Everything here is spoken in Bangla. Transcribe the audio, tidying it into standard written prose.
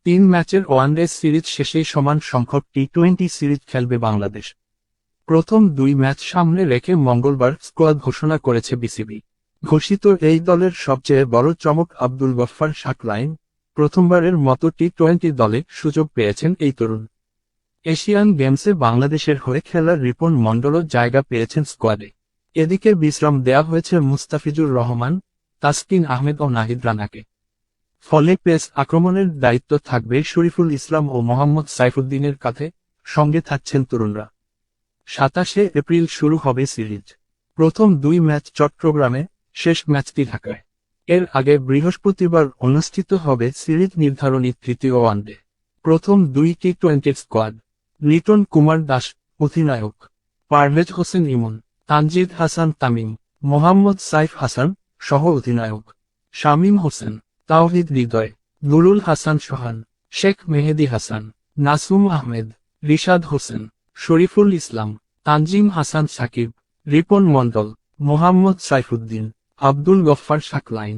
3 ম্যাচের ওয়ানডে সিরিজ শেষেই সমান সংখ্যক টি-20 সিরিজ খেলবে বাংলাদেশ। প্রথম 2 ম্যাচ সামনে রেখে মঙ্গলবার স্কোয়াড ঘোষণা করেছে বিসিবি। ঘোষিত এই দলের সবচেয়ে বড় চমক আব্দুল গফফার শাকলাইন। প্রথমবারের মতো টি-20 দলে সুযোগ পেয়েছেন এই তরুণ। এশিয়ান গেমসে বাংলাদেশের হয়ে খেলার রিপন মণ্ডলও জায়গা পেয়েছেন স্কোয়াডে। এদিকে বিশ্রাম দেয়া হয়েছে মুস্তাফিজুর রহমান, তাসকিন আহমেদ ও নাহিদ রানাকে। ফলে পেস আক্রমণের দায়িত্ব থাকবে শরীফুল ইসলাম ও মোহাম্মদ সাইফুদ্দিনের কাঁধে, সঙ্গে থাকছেন তরুণরা। 27 এপ্রিল শুরু হবে সিরিজ। প্রথম 2 ম্যাচ চট্টগ্রামে, শেষ ম্যাচটি ঢাকায়। এর আগে বৃহস্পতিবার অনুষ্ঠিত হবে সিরিজ নির্ধারণী তৃতীয় ওয়ানডে। প্রথম 2 টি-20 স্কোয়াড: লিটন কুমার দাস অধিনায়ক, পারভেজ হোসেন ইমন, তানজিদ হাসান তামিম, মোহাম্মদ সাইফ হাসান সহ অধিনায়ক, শামীম হোসেন, তাওহিদ হৃদয়, নুরুল হাসান সোহান, শেখ মেহেদী হাসান, নাসুম আহমেদ, রিশাদ হোসেন, শরীফুল ইসলাম, তানজিম হাসান সাকিব, রিপন মণ্ডল, মোহাম্মদ সাইফুদ্দিন, আব্দুল গফফার শাকলাইন।